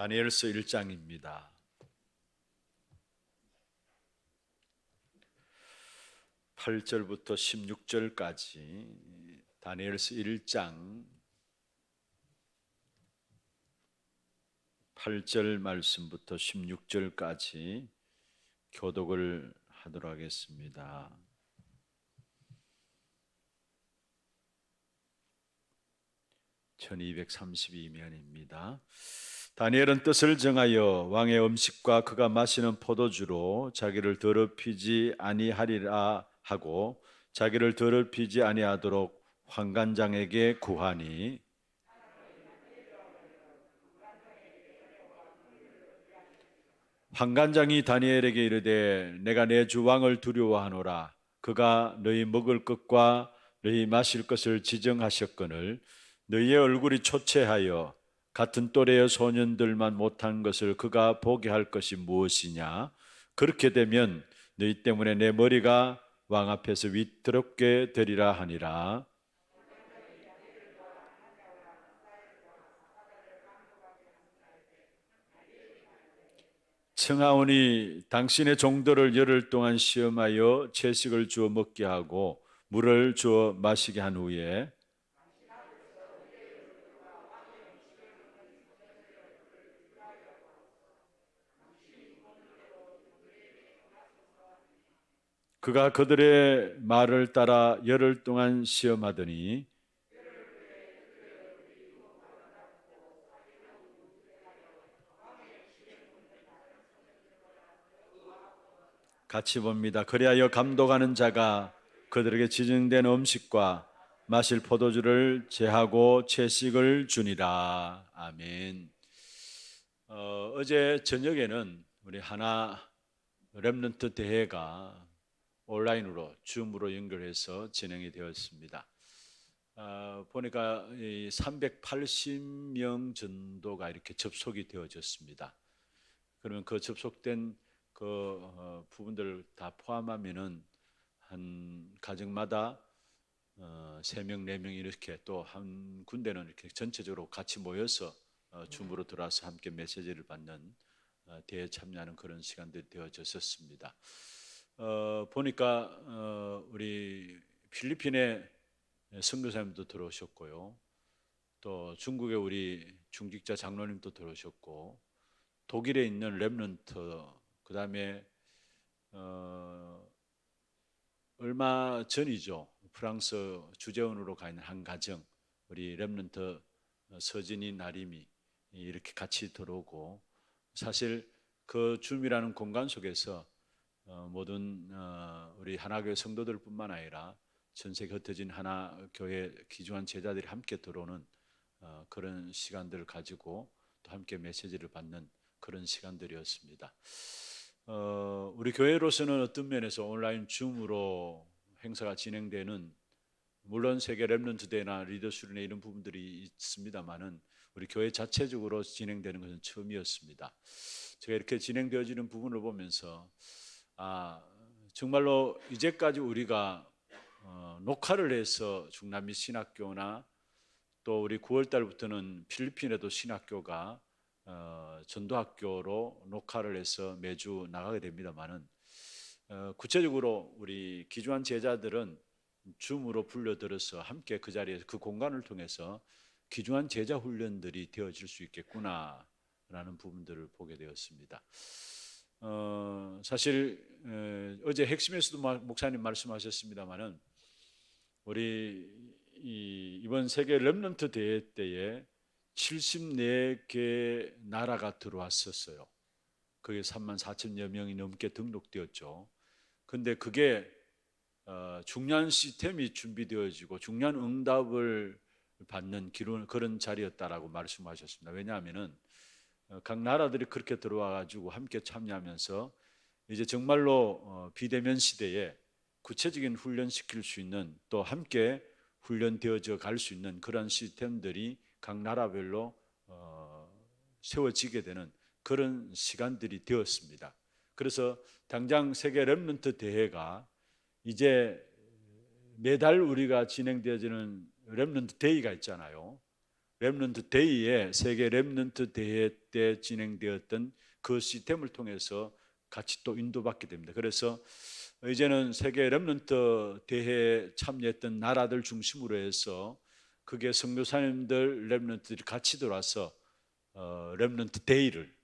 다니엘서 1장입니다. 8절부터 16절까지 다니엘서 1장 8절 말씀부터 16절까지 교독을 하도록 하겠습니다. (1232면입니다) 다니엘은 뜻을 정하여 왕의 음식과 그가 마시는 포도주로 자기를 더럽히지 아니하리라 하고 자기를 더럽히지 아니하도록 환관장에게 구하니 환관장이 다니엘에게 이르되 내가 내 주 왕을 두려워하노라. 그가 너희 먹을 것과 너희 마실 것을 지정하셨거늘 너희의 얼굴이 초췌하여 같은 또래의 소년들만 못한 것을 그가 보게 할 것이 무엇이냐? 그렇게 되면 너희 때문에 내 머리가 왕 앞에서 위태롭게 되리라 하니라. 청하오니 당신의 종들을 열흘 동안 시험하여 채식을 주어 먹게 하고 물을 주어 마시게 한 후에 그가 그들의 말을 따라 열흘 동안 시험하더니 같이 봅니다. 그리하여 감독하는 자가 그들에게 지정된 음식과 마실 포도주를 제하고 채식을 주니라. 아멘. 어제 저녁에는 우리 하나 렘넌트 대회가 온라인으로 줌으로 연결해서 진행이 되었습니다. 보니까 380명 정도가 이렇게 접속이 되어졌습니다. 그러면 그 접속된 그 부분들 다 포함하면은 한 가정마다 3명, 4명 이렇게 또 한 군데는 이렇게 전체적으로 같이 모여서 줌으로 들어와서 함께 메시지를 받는 대회에 참여하는 그런 시간들이 되어졌었습니다. 보니까 우리 필리핀의 선교사님도 들어오셨고요. 또 중국의 우리 중직자 장로님도 들어오셨고 독일에 있는 렘넌트 그 다음에 얼마 전이죠. 프랑스 주재원으로 가 있는 한 가정 우리 렘넌트 서진이 나림이 이렇게 같이 들어오고 사실 그 줌이라는 공간 속에서 모든 우리 하나교회 성도들뿐만 아니라 전 세계 흩어진 하나교회 귀중한 제자들이 함께 들어오는 그런 시간들을 가지고 또 함께 메시지를 받는 그런 시간들이었습니다. 우리 교회로서는 어떤 면에서 온라인 줌으로 행사가 진행되는 물론 세계 렘넌트 대회나 리더스룸에 이런 부분들이 있습니다만은 우리 교회 자체적으로 진행되는 것은 처음이었습니다. 제가 이렇게 진행되어지는 부분을 보면서 정말로 이제까지 우리가 녹화를 해서 중남미 신학교나 또 우리 9월 달부터는 필리핀에도 신학교가 전도학교로 녹화를 해서 매주 나가게 됩니다만은 구체적으로 우리 귀중한 제자들은 줌으로 불려들어서 함께 그 자리에서 그 공간을 통해서 귀중한 제자 훈련들이 되어질 수 있겠구나라는 부분들을 보게 되었습니다. 사실 어제 핵심에서도 목사님 말씀하셨습니다만은 우리 이번 세계 렘넌트 대회 때에 74개 나라가 들어왔었어요. 그게 34,000여 명이 넘게 등록되었죠. 근데 그게 중요한 시스템이 준비되어지고 중요한 응답을 받는 그런 자리였다라고 말씀하셨습니다. 왜냐하면은 각 나라들이 그렇게 들어와 가지고 함께 참여하면서 이제 정말로 비대면 시대에 구체적인 훈련시킬 수 있는 또 함께 훈련되어져 갈 수 있는 그런 시스템들이 각 나라별로 세워지게 되는 그런 시간들이 되었습니다. 그래서 당장 세계 렘넌트 대회가 이제 매달 우리가 진행되어지는 렘넌트 데이가 있잖아요. 렘넌트 데이에 세계 렘넌트 대회 때 진행되었던 그 시스템을 통해서 같이 또 인도받게 됩니다. 그래서 이제는 세계 렘넌트 대회에 참여했던 나라들 중심으로 해서 그게 선교사님들 렘넌트들이 같이 들어와서 렘넌트 데이를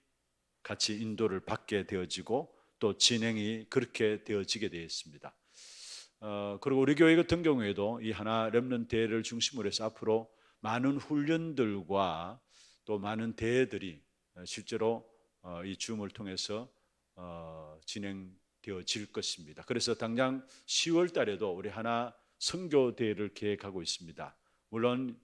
같이 인도를 받게 되어지고 또 진행이 그렇게 되어지게 되어 있습니다. 그리고 우리 교회 같은 경우에도 이 하나 렘넌트 대회를 중심으로 해서 앞으로 많은 훈련들과 또 많은 대회들이 실제로 이 줌을 통해서 진행되어질 것입니다. 그래서 당장 10월 달에도 우리 하나 선교 대회를 계획하고 있습니다. 물론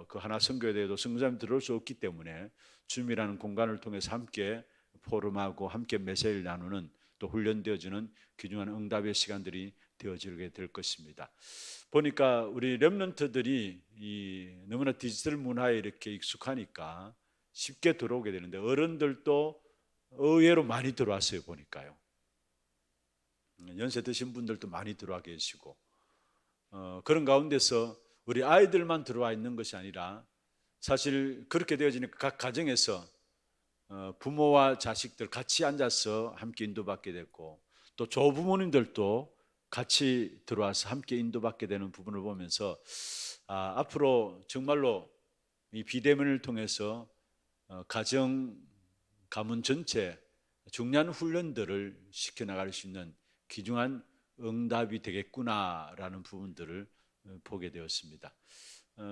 그 하나 선교 대회도 선교사님 들어올 수 없기 때문에 줌이라는 공간을 통해서 함께 포럼하고 함께 메시지를 나누는 또 훈련되어지는 귀중한 응답의 시간들이 되어지게 될 것입니다. 보니까 우리 렘넌트들이 너무나 디지털 문화에 이렇게 익숙하니까 쉽게 들어오게 되는데 어른들도 의외로 많이 들어왔어요. 보니까요. 연세 드신 분들도 많이 들어와 계시고 그런 가운데서 우리 아이들만 들어와 있는 것이 아니라 사실 그렇게 되어지니까 각 가정에서 부모와 자식들 같이 앉아서 함께 인도받게 됐고 또 조부모님들도 같이 들어와서 함께 인도받게 되는 부분을 보면서 앞으로 정말로 이 비대면을 통해서 가정, 가문 전체 중요한 훈련들을 시켜나갈 수 있는 귀중한 응답이 되겠구나라는 부분들을 보게 되었습니다.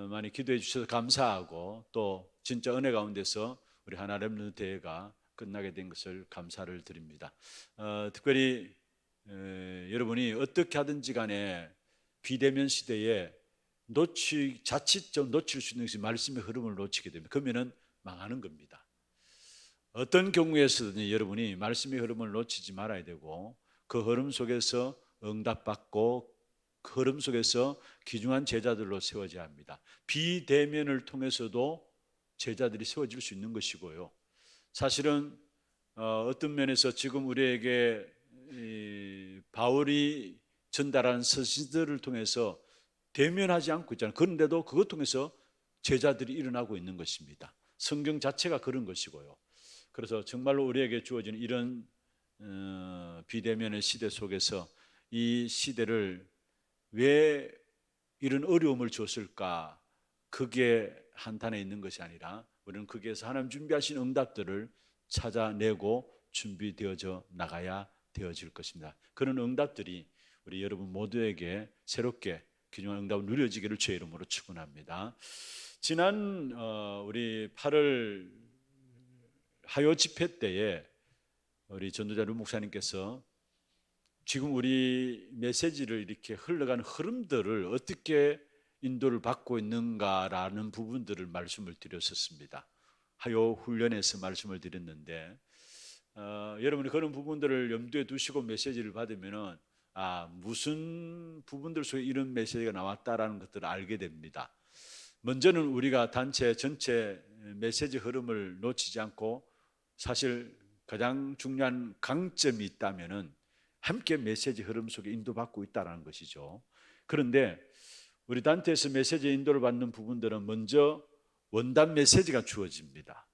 많이 기도해 주셔서 감사하고 또 진짜 은혜 가운데서 우리 하나 렘넌트 대회가 끝나게 된 것을 감사를 드립니다. 특별히 여러분이 어떻게 하든지 간에 비대면 시대에 자칫 좀 놓칠 수 있는 것이 말씀의 흐름을 놓치게 되면 그러면은 망하는 겁니다. 어떤 경우에서든 여러분이 말씀의 흐름을 놓치지 말아야 되고 그 흐름 속에서 응답받고 그 흐름 속에서 귀중한 제자들로 세워져야 합니다. 비대면을 통해서도 제자들이 세워질 수 있는 것이고요. 사실은 어떤 면에서 지금 우리에게 바울이 전달한 서신들을 통해서 대면하지 않고 있잖아요. 그런데도 그것 통해서 제자들이 일어나고 있는 것입니다. 성경 자체가 그런 것이고요. 그래서 정말로 우리에게 주어진 이런 비대면의 시대 속에서 이 시대를 왜 이런 어려움을 줬을까? 그게 한탄에 있는 것이 아니라 우리는 거기에서 하나님 준비하신 응답들을 찾아내고 준비되어져 나가야 되어질 것입니다. 그런 응답들이 우리 여러분 모두에게 새롭게 귀중한 응답을 누려지기를 주의 이름으로 축원합니다. 지난 우리 8월 하요 집회 때에 우리 전도자 류 목사님께서 지금 우리 메시지를 이렇게 흘러가는 흐름들을 어떻게 인도를 받고 있는가라는 부분들을 말씀을 드렸었습니다. 하요 훈련에서 말씀을 드렸는데 여러분이 그런 부분들을 염두에 두시고 메시지를 받으면은 무슨 부분들 속에 이런 메시지가 나왔다라는 것들을 알게 됩니다. 먼저는 우리가 단체 전체 메시지 흐름을 놓치지 않고 사실 가장 중요한 강점이 있다면은 함께 메시지 흐름 속에 인도받고 있다는 것이죠. 그런데 우리 단체에서 메시지 인도를 받는 부분들은 먼저 원단 메시지가 주어집니다.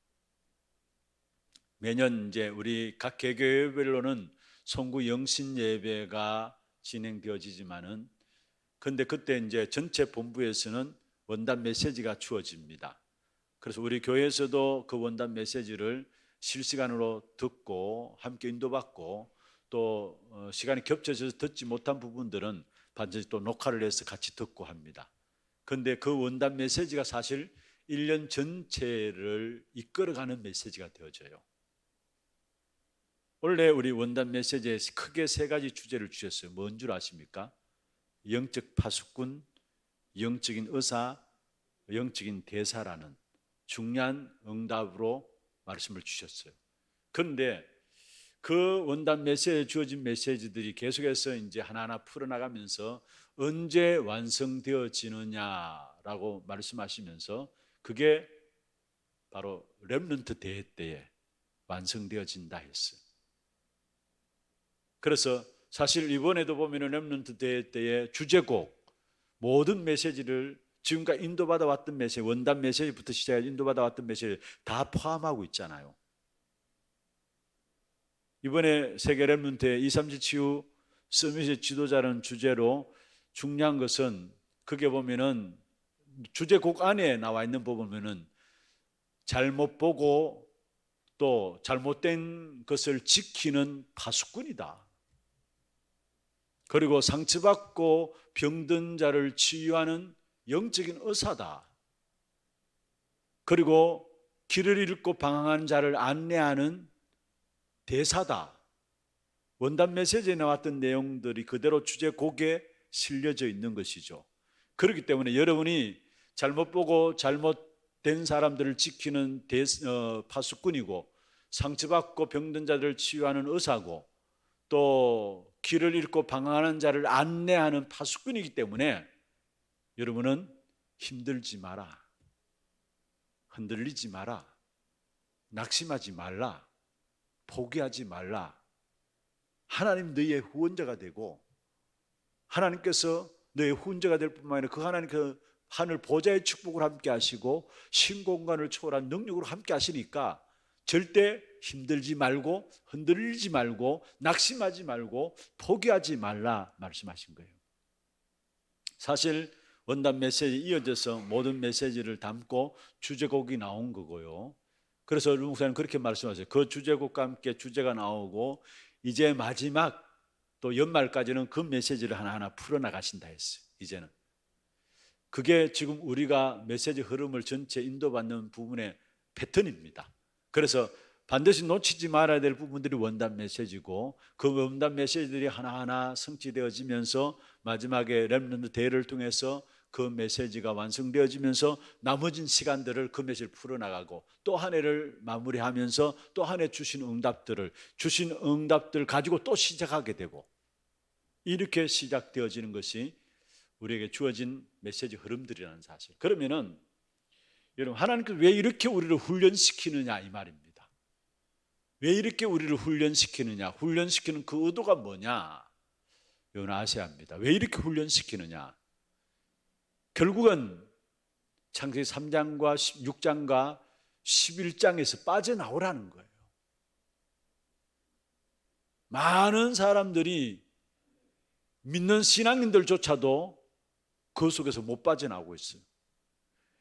매년 이제 우리 각 개교회별로는 송구 영신 예배가 진행되어지지만은 근데 그때 이제 전체 본부에서는 원단 메시지가 주어집니다. 그래서 우리 교회에서도 그 원단 메시지를 실시간으로 듣고 함께 인도받고 또 시간이 겹쳐져서 듣지 못한 부분들은 반드시 또 녹화를 해서 같이 듣고 합니다. 그런데 그 원단 메시지가 사실 1년 전체를 이끌어가는 메시지가 되어져요. 원래 우리 원단 메시지에 크게 세 가지 주제를 주셨어요. 뭔 줄 아십니까? 영적 파수꾼, 영적인 의사, 영적인 대사라는 중요한 응답으로 말씀을 주셨어요. 그런데 그 원단 메시지에 주어진 메시지들이 계속해서 이제 하나하나 풀어나가면서 언제 완성되어지느냐라고 말씀하시면서 그게 바로 렘넌트 대회 때에 완성되어진다 했어요. 그래서 사실 이번에도 보면은 렘넌트 대회 때의 주제곡 모든 메시지를 지금까지 인도받아 왔던 메시지, 원단 메시지부터 시작해 인도받아 왔던 메시지 다 포함하고 있잖아요. 이번에 세계 렘넌트의 237 치유 서밋의 지도자라는 주제로 중요한 것은, 그게 보면은 주제곡 안에 나와 있는 부분은 잘못 보고 또 잘못된 것을 지키는 파수꾼이다. 그리고 상처받고 병든 자를 치유하는 영적인 의사다. 그리고 길을 잃고 방황하는 자를 안내하는 대사다. 원단 메시지에 나왔던 내용들이 그대로 주제곡에 실려져 있는 것이죠. 그렇기 때문에 여러분이 잘못 보고 잘못된 사람들을 지키는 파수꾼이고, 상처받고 병든 자들을 치유하는 의사고, 또 길을 잃고 방황하는 자를 안내하는 파수꾼이기 때문에 여러분은 힘들지 마라, 흔들리지 마라, 낙심하지 말라, 포기하지 말라. 하나님 너희의 후원자가 되고, 하나님께서 너의 후원자가 될 뿐만 아니라 그 하나님 그 하늘 보좌의 축복을 함께 하시고 신공간을 초월한 능력으로 함께 하시니까 절대 힘들지 말고 흔들리지 말고 낙심하지 말고 포기하지 말라 말씀하신 거예요. 사실 원단 메시지 이어져서 모든 메시지를 담고 주제곡이 나온 거고요. 그래서 루 목사님 그렇게 말씀하세요. 그 주제곡과 함께 주제가 나오고 이제 마지막 또 연말까지는 그 메시지를 하나하나 풀어나가신다 했어요. 이제는 그게 지금 우리가 메시지 흐름을 전체 인도받는 부분의 패턴입니다. 그래서 반드시 놓치지 말아야 될 부분들이 원단 메시지고, 그 원단 메시지들이 하나하나 성취되어지면서 마지막에 렘넌트 대회를 통해서 그 메시지가 완성되어지면서 나머진 시간들을 그 메시지를 풀어나가고, 또 한 해를 마무리하면서 또 한 해 주신 응답들 가지고 또 시작하게 되고, 이렇게 시작되어지는 것이 우리에게 주어진 메시지 흐름들이라는 사실. 그러면은 여러분, 하나님께서 왜 이렇게 우리를 훈련시키느냐 이 말입니다. 왜 이렇게 우리를 훈련시키느냐, 훈련시키는 그 의도가 뭐냐, 여러분 아셔야 합니다. 왜 이렇게 훈련시키느냐. 결국은 창세기 3장과 6장과 11장에서 빠져나오라는 거예요. 많은 사람들이 믿는 신앙인들조차도 그 속에서 못 빠져나오고 있어요.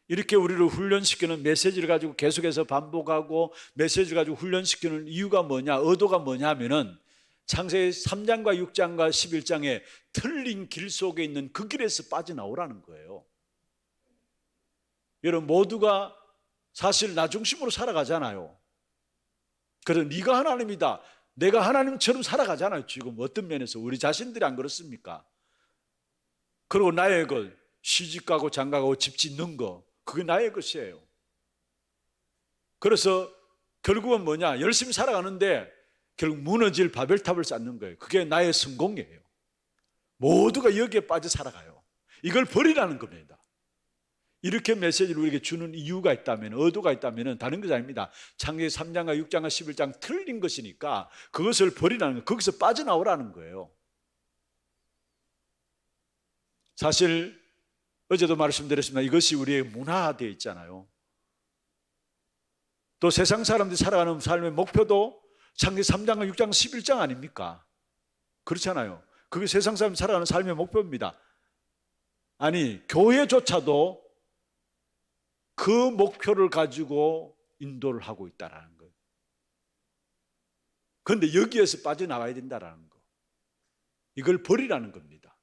이렇게 우리를 훈련시키는 메시지를 가지고 계속해서 반복하고 메시지를 가지고 훈련시키는 이유가 뭐냐, 의도가 뭐냐 하면은 창세기 3장과 6장과 11장에 틀린 길 속에 있는 그 길에서 빠져나오라는 거예요. 여러분 모두가 사실 나 중심으로 살아가잖아요. 그래서 네가 하나님이다, 내가 하나님처럼 살아가잖아요. 지금 어떤 면에서 우리 자신들이 안 그렇습니까? 그리고 나의 것, 시집가고 장가가고 집 짓는 거, 그게 나의 것이에요. 그래서 결국은 뭐냐, 열심히 살아가는데 결국 무너질 바벨탑을 쌓는 거예요. 그게 나의 성공이에요. 모두가 여기에 빠져 살아가요. 이걸 버리라는 겁니다. 이렇게 메시지를 우리에게 주는 이유가 있다면, 의도가 있다면 다른 것이 아닙니다. 창세기 3장과 6장과 11장 틀린 것이니까 그것을 버리라는 거예요. 거기서 빠져나오라는 거예요. 사실 어제도 말씀드렸습니다. 이것이 우리의 문화화되어 있잖아요. 또 세상 사람들이 살아가는 삶의 목표도 창세기 3장과 6장 11장 아닙니까? 그렇잖아요. 그게 세상 사람이 살아가는 삶의 목표입니다. 아니, 교회조차도 그 목표를 가지고 인도를 하고 있다는 거예요. 그런데 여기에서 빠져나가야 된다는 거, 이걸 버리라는 겁니다.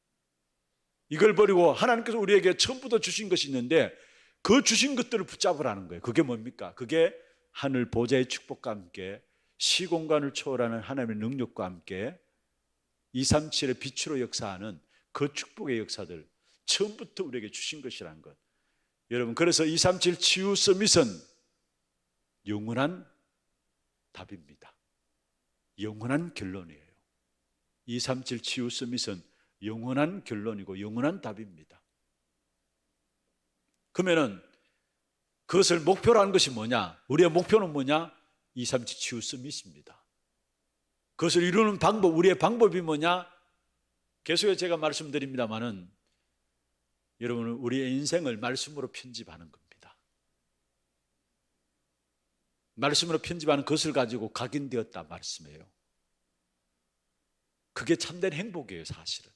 이걸 버리고 하나님께서 우리에게 처음부터 주신 것이 있는데 그 주신 것들을 붙잡으라는 거예요. 그게 뭡니까? 그게 하늘 보좌의 축복과 함께 시공간을 초월하는 하나님의 능력과 함께 237의 빛으로 역사하는 그 축복의 역사들, 처음부터 우리에게 주신 것이라는 것. 여러분, 그래서 237 치유 서밋은 영원한 답입니다. 영원한 결론이에요. 237 치유 서밋은 영원한 결론이고 영원한 답입니다. 그러면은 그것을 목표로 하는 것이 뭐냐? 우리의 목표는 뭐냐? 237 치유 서밋입니다. 그것을 이루는 방법, 우리의 방법이 뭐냐? 계속해서 제가 말씀드립니다마는 여러분은 우리의 인생을 말씀으로 편집하는 겁니다. 말씀으로 편집하는 것을 가지고 각인되었다 말씀이에요. 그게 참된 행복이에요, 사실은.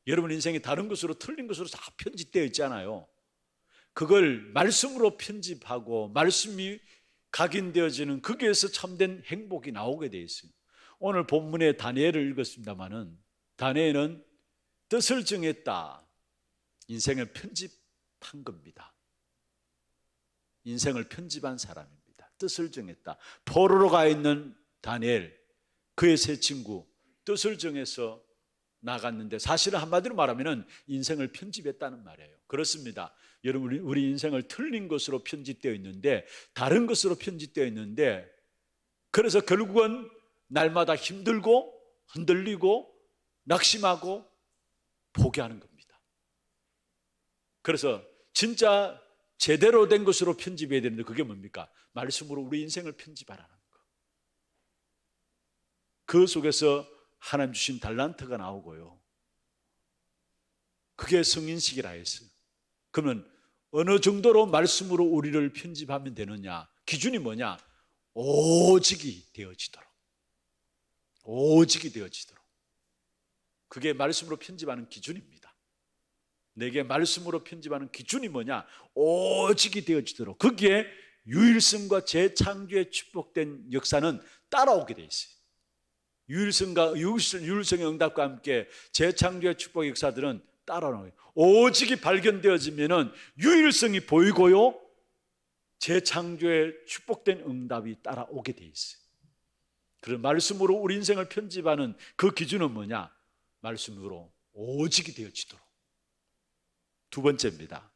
여러분 인생이 다른 것으로 틀린 것으로 다 편집되어 있잖아요. 그걸 말씀으로 편집하고 말씀이 각인되어지는 거기에서 참된 행복이 나오게 되어 있어요. 오늘 본문에 다니엘을 읽었습니다마는 다니엘은 뜻을 정했다. 인생을 편집한 겁니다. 인생을 편집한 사람입니다. 뜻을 정했다. 포로로 가 있는 다니엘, 그의 세 친구 뜻을 정해서 나갔는데 사실은 한마디로 말하면 인생을 편집했다는 말이에요. 그렇습니다. 여러분 우리 인생을 틀린 것으로 편집되어 있는데 다른 것으로 편집되어 있는데 그래서 결국은 날마다 힘들고 흔들리고 낙심하고 포기하는 겁니다. 그래서 진짜 제대로 된 것으로 편집해야 되는데 그게 뭡니까? 말씀으로 우리 인생을 편집하라는 거. 그 속에서 하나님 주신 달란트가 나오고요. 그게 성인식이라 했어요. 그러면 어느 정도로 말씀으로 우리를 편집하면 되느냐? 기준이 뭐냐? 오직이 되어지도록. 오직이 되어지도록. 그게 말씀으로 편집하는 기준입니다. 내게 말씀으로 편집하는 기준이 뭐냐? 오직이 되어지도록. 거기에 유일성과 재창조의 축복된 역사는 따라오게 돼 있어요. 유일성의 응답과 함께 재창조의 축복의 역사들은 따라오는 거예요. 오직이 발견되어지면 유일성이 보이고요, 재창조의 축복된 응답이 따라오게 돼 있어요. 그래서 말씀으로 우리 인생을 편집하는 그 기준은 뭐냐? 말씀으로 오직이 되어지도록. 두 번째입니다.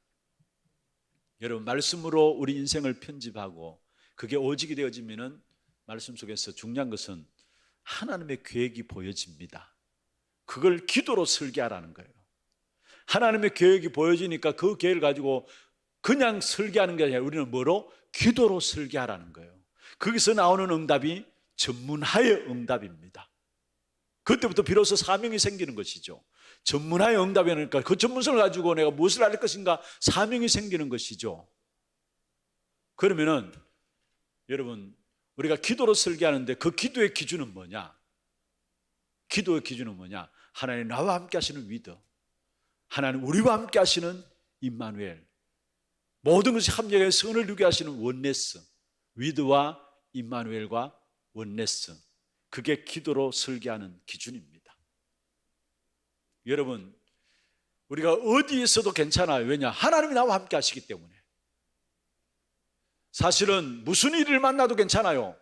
여러분 말씀으로 우리 인생을 편집하고 그게 오직이 되어지면 말씀 속에서 중요한 것은 하나님의 계획이 보여집니다. 그걸 기도로 설계하라는 거예요. 하나님의 계획이 보여지니까 그 계획을 가지고 그냥 설계하는 게 아니라 우리는 뭐로? 기도로 설계하라는 거예요. 거기서 나오는 응답이 전문하의 응답입니다. 그때부터 비로소 사명이 생기는 것이죠. 전문하의 응답이 아니니까 그 전문성을 가지고 내가 무엇을 할 것인가 사명이 생기는 것이죠. 그러면은 여러분 우리가 기도로 설계하는데 그 기도의 기준은 뭐냐? 기도의 기준은 뭐냐? 하나님 나와 함께 하시는 위더, 하나님 우리와 함께 하시는 임마누엘, 모든 것이 합력해 선을 이루게 하시는 원네스, 위드와 임마누엘과 원네스, 그게 기도로 설계하는 기준입니다. 여러분 우리가 어디에서도 괜찮아요. 왜냐? 하나님이 나와 함께 하시기 때문에. 사실은 무슨 일을 만나도 괜찮아요.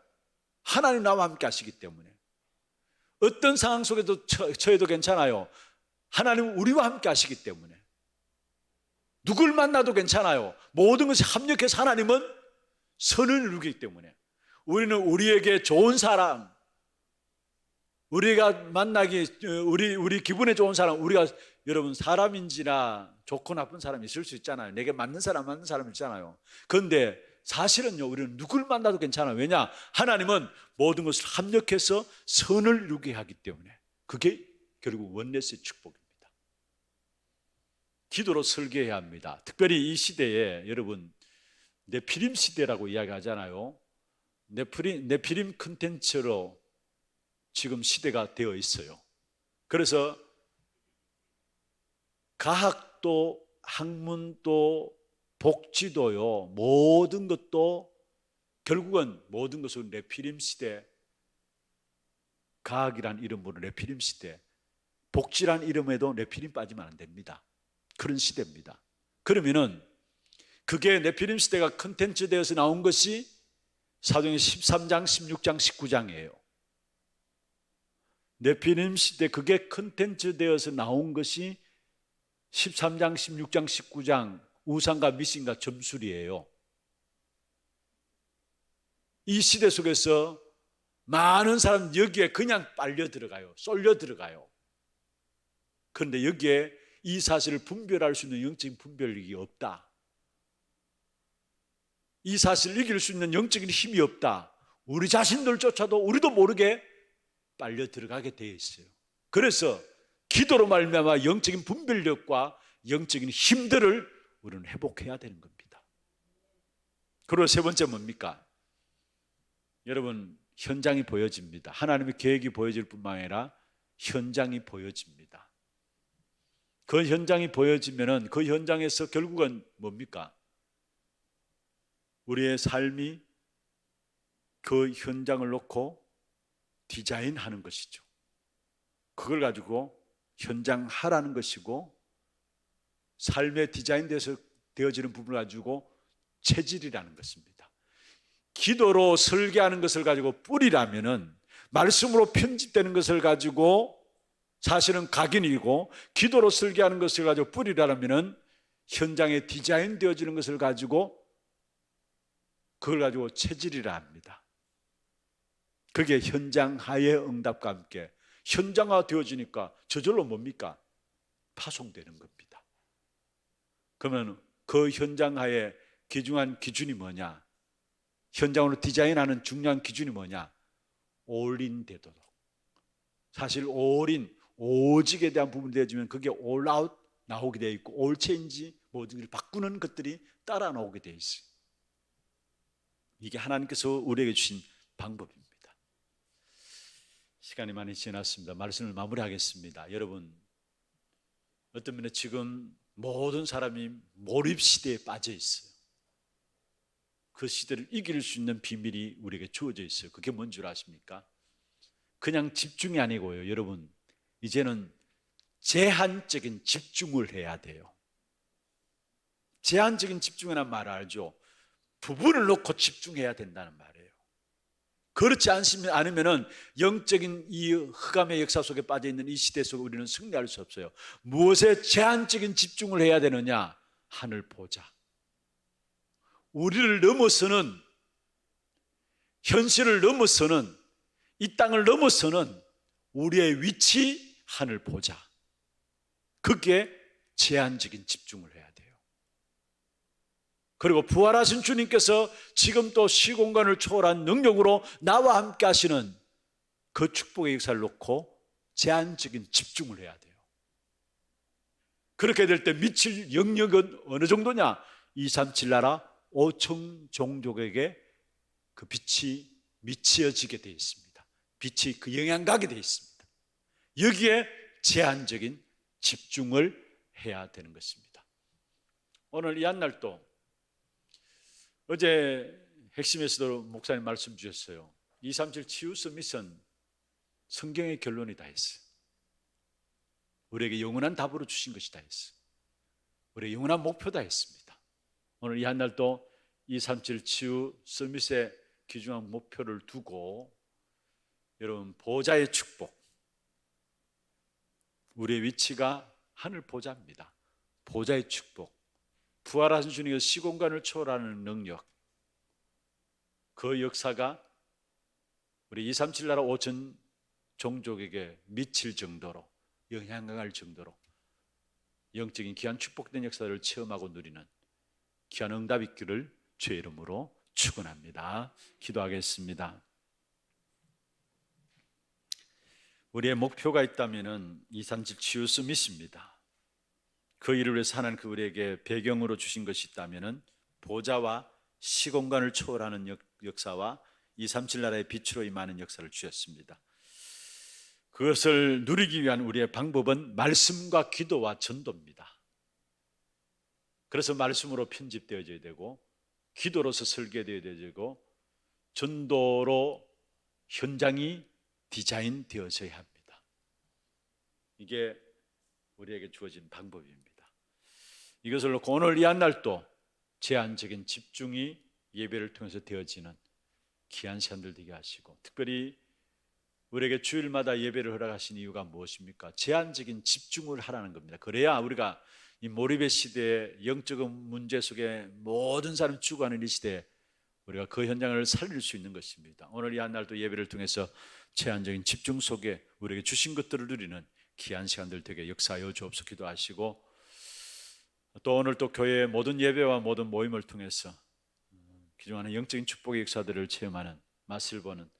하나님 나와 함께 하시기 때문에. 어떤 상황 속에도 처해도 괜찮아요. 하나님 우리와 함께 하시기 때문에. 누굴 만나도 괜찮아요. 모든 것이 합력해서 하나님은 선을 이루기 때문에. 우리는 우리에게 좋은 사람, 우리가 만나기 우리 기분에 좋은 사람, 우리가 여러분 사람인지라 좋고 나쁜 사람이 있을 수 있잖아요. 내게 맞는 사람 있잖아요. 그런데 사실은요, 우리는 누굴 만나도 괜찮아요. 왜냐? 하나님은 모든 것을 합력해서 선을 이루게 하기 때문에. 그게 결국 원네스의 축복입니다. 기도로 설계해야 합니다. 특별히 이 시대에 여러분 네피림 시대라고 이야기하잖아요. 네피림 컨텐츠로 지금 시대가 되어 있어요. 그래서 과학도 학문도 복지도요, 모든 것도 결국은 모든 것은 네피림 시대, 과학이란 이름으로 네피림 시대, 복지란 이름에도 네피림 빠지면 안 됩니다. 그런 시대입니다. 그러면은 그게 네피림 시대가 컨텐츠 되어서 나온 것이 사도행전 13장, 16장, 19장이에요. 네피림 시대 그게 컨텐츠 되어서 나온 것이 13장, 16장, 19장 우상과 미신과 점술이에요. 이 시대 속에서 많은 사람 여기에 그냥 빨려 들어가요. 쏠려 들어가요. 그런데 여기에 이 사실을 분별할 수 있는 영적인 분별력이 없다. 이 사실을 이길 수 있는 영적인 힘이 없다. 우리 자신들조차도 우리도 모르게 빨려 들어가게 되어 있어요. 그래서 기도로 말미암아 영적인 분별력과 영적인 힘들을 우리는 회복해야 되는 겁니다. 그리고 세 번째 뭡니까? 여러분, 현장이 보여집니다. 하나님의 계획이 보여질 뿐만 아니라 현장이 보여집니다. 그 현장이 보여지면은 그 현장에서 결국은 뭡니까? 우리의 삶이 그 현장을 놓고 디자인하는 것이죠. 그걸 가지고 현장하라는 것이고, 삶의 디자인돼서 되어지는 부분을 가지고 체질이라는 것입니다. 기도로 설계하는 것을 가지고 뿌리라면은, 말씀으로 편집되는 것을 가지고 사실은 각인이고, 기도로 설계하는 것을 가지고 뿌리라면은 현장에 디자인되어지는 것을 가지고 그걸 가지고 체질이라 합니다. 그게 현장하의 응답과 함께 현장화 되어지니까 저절로 뭡니까? 파송되는 겁니다. 그러면 그 현장하의 귀중한 기준이 뭐냐? 현장으로 디자인하는 중요한 기준이 뭐냐? 올인 되도록. 사실 올인, 오직에 대한 부분이 되어지면 그게 올아웃 나오게 되어 있고, 올체인지 모든 걸 바꾸는 것들이 따라 나오게 되어 있어요. 이게 하나님께서 우리에게 주신 방법입니다. 시간이 많이 지났습니다. 말씀을 마무리하겠습니다. 여러분, 어떤 면에 지금 모든 사람이 몰입 시대에 빠져 있어요. 그 시대를 이길 수 있는 비밀이 우리에게 주어져 있어요. 그게 뭔 줄 아십니까? 그냥 집중이 아니고요. 여러분, 이제는 제한적인 집중을 해야 돼요. 제한적인 집중이라는 말 알죠? 부분을 놓고 집중해야 된다는 말이에요. 그렇지 않으면 영적인 이 흑암의 역사 속에 빠져 있는 이 시대 속에 우리는 승리할 수 없어요. 무엇에 제한적인 집중을 해야 되느냐? 하늘 보자. 우리를 넘어서는, 현실을 넘어서는, 이 땅을 넘어서는 우리의 위치, 하늘 보자. 그게 제한적인 집중을 해야 돼요. 그리고 부활하신 주님께서 지금 또 시공간을 초월한 능력으로 나와 함께 하시는 그 축복의 역사를 놓고 제한적인 집중을 해야 돼요. 그렇게 될 때 미칠 영역은 어느 정도냐? 237 나라 5천 종족에게 그 빛이 미치어지게 되어 있습니다. 빛이 그 영향 가게 되어 있습니다. 여기에 제한적인 집중을 해야 되는 것입니다. 오늘 이 한날도 어제 핵심에서도 목사님 말씀 주셨어요. 237 치유 서밋은 성경의 결론이 다 했어요. 우리에게 영원한 답으로 주신 것이 다 했어요. 우리의 영원한 목표 다 했습니다. 오늘 이 한날도 237 치유 서밋의 귀중한 목표를 두고 여러분, 보좌의 축복, 우리의 위치가 하늘 보좌입니다. 보좌의 축복, 부활하신 주님의 시공간을 초월하는 능력, 그 역사가 우리 237 나라 5천 종족에게 미칠 정도로, 영향할 정도로 영적인 귀한 축복된 역사를 체험하고 누리는 귀한 응답 있기를 주의 이름으로 축원합니다. 기도하겠습니다. 우리의 목표가 있다면 237 치유 서밋입니다. 그 일을 위해서 하나님 우리에게 배경으로 주신 것이 있다면 보좌와 시공간을 초월하는 역사와 237 나라의 빛으로 임하는 역사를 주셨습니다. 그것을 누리기 위한 우리의 방법은 말씀과 기도와 전도입니다. 그래서 말씀으로 편집되어져야 되고, 기도로서 설계되어야 되고, 전도로 현장이 디자인되어져야 합니다. 이게 우리에게 주어진 방법입니다. 이것을 놓고 오늘 이 한날도 제한적인 집중이 예배를 통해서 되어지는 귀한 시간들 되게 하시고, 특별히 우리에게 주일마다 예배를 허락하신 이유가 무엇입니까? 제한적인 집중을 하라는 겁니다. 그래야 우리가 이 몰입의 시대에, 영적인 문제 속에 모든 사람이 죽어가는 이 시대에 우리가 그 현장을 살릴 수 있는 것입니다. 오늘 이 한날도 예배를 통해서 제한적인 집중 속에 우리에게 주신 것들을 누리는 귀한 시간들 되게 역사하여 주옵소서 기도하시고, 또 오늘 또 교회의 모든 예배와 모든 모임을 통해서 기중하는 영적인 축복의 역사들을 체험하는, 맛을 보는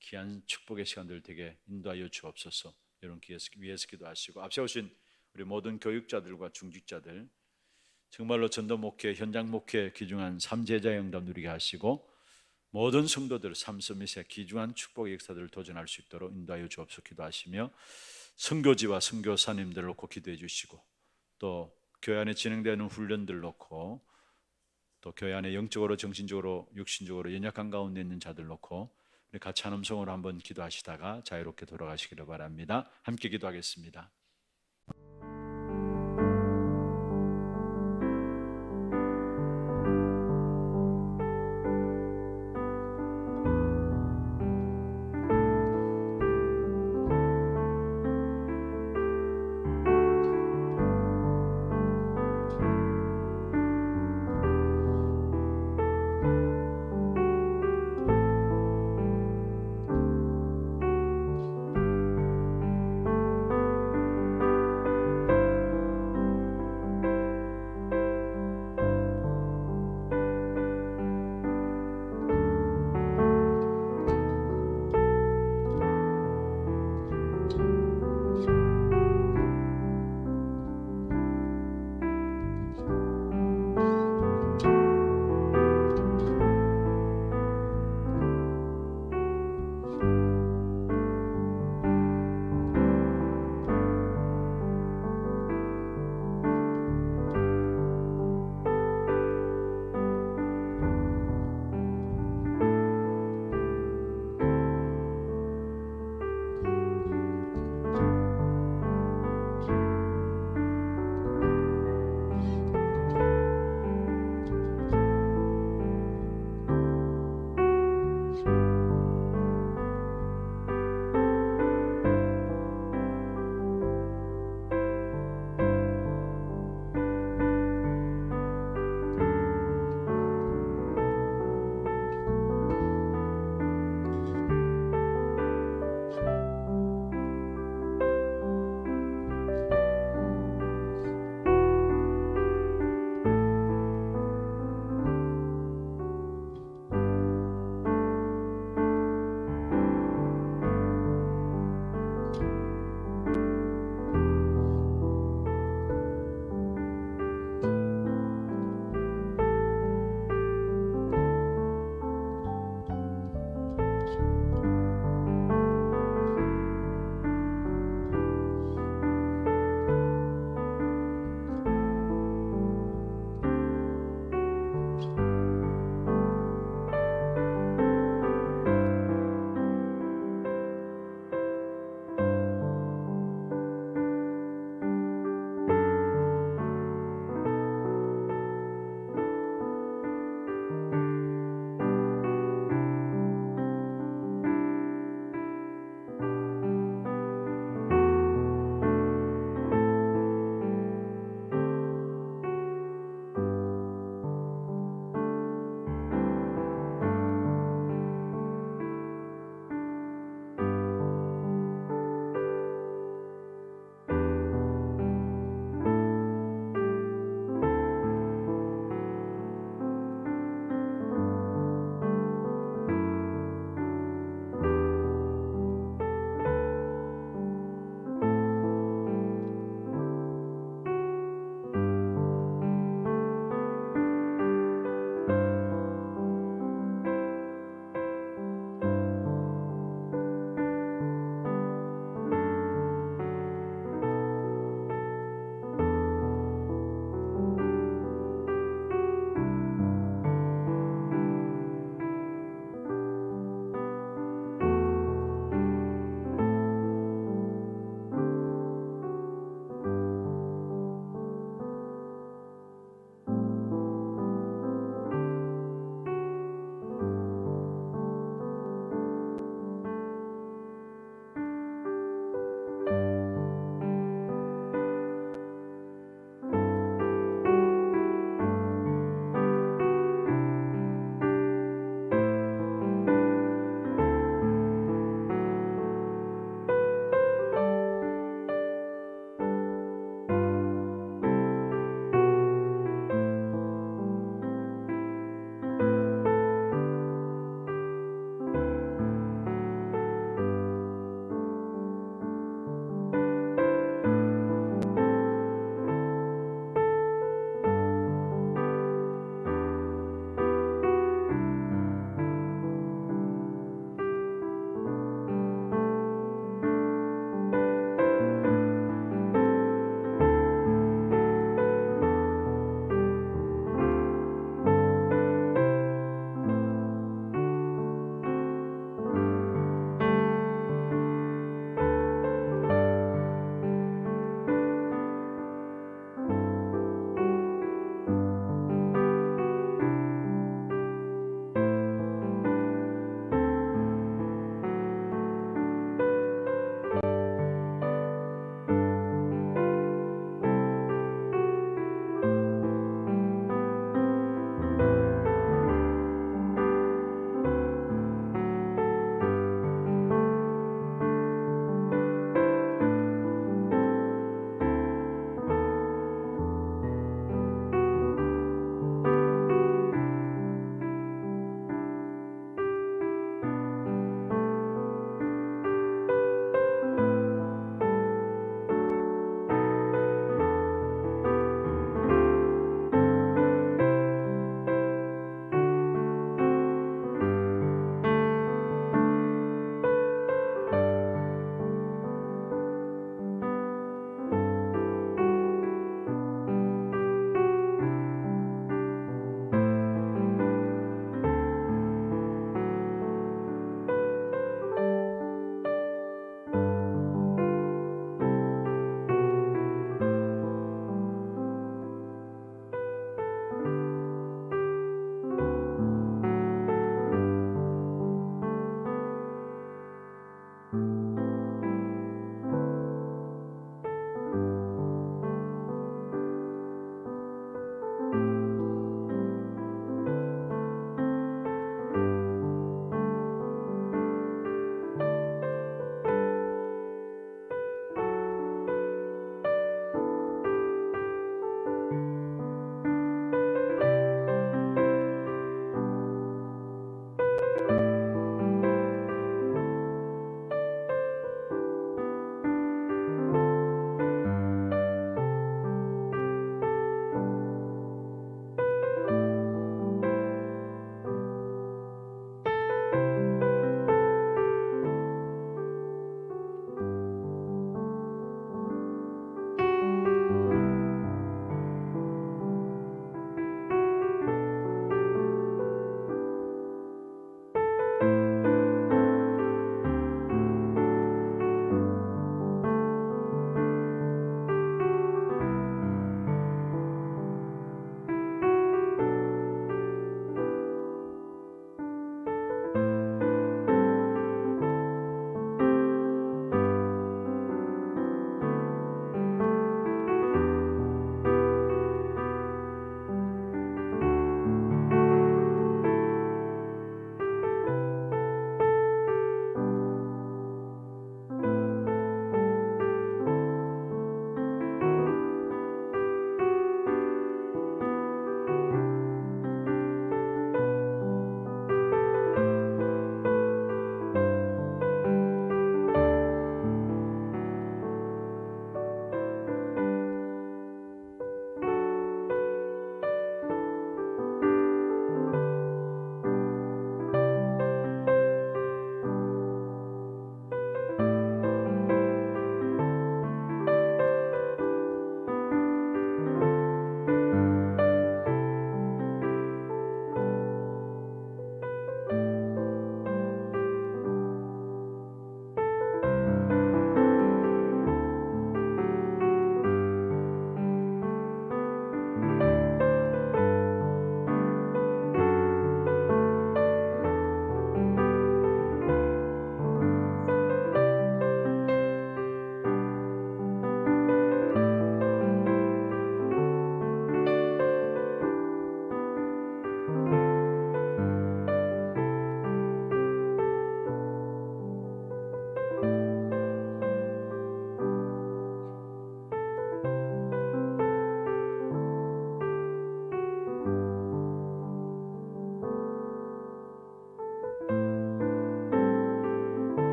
귀한 축복의 시간들 되게 인도하여 주옵소서. 여러분 위해서 기도하시고, 앞세 오신 우리 모든 교육자들과 중직자들 정말로 전도 목회, 현장 목회 귀중한 삼제자 영접 누리게 하시고 모든 성도들 삶 서밋의 귀중한 축복의 역사들을 도전할 수 있도록 인도하여 주옵소서 기도하시며 선교지와 선교사님들 놓고 기도해 주시고 또 교회 안에 진행되는 훈련들 놓고 또 교회 안에 영적으로 정신적으로 육신적으로 연약한 가운데 있는 자들 놓고 우리 같이 한 음성으로 한번 기도하시다가 자유롭게 돌아가시기를 바랍니다. 함께 기도하겠습니다.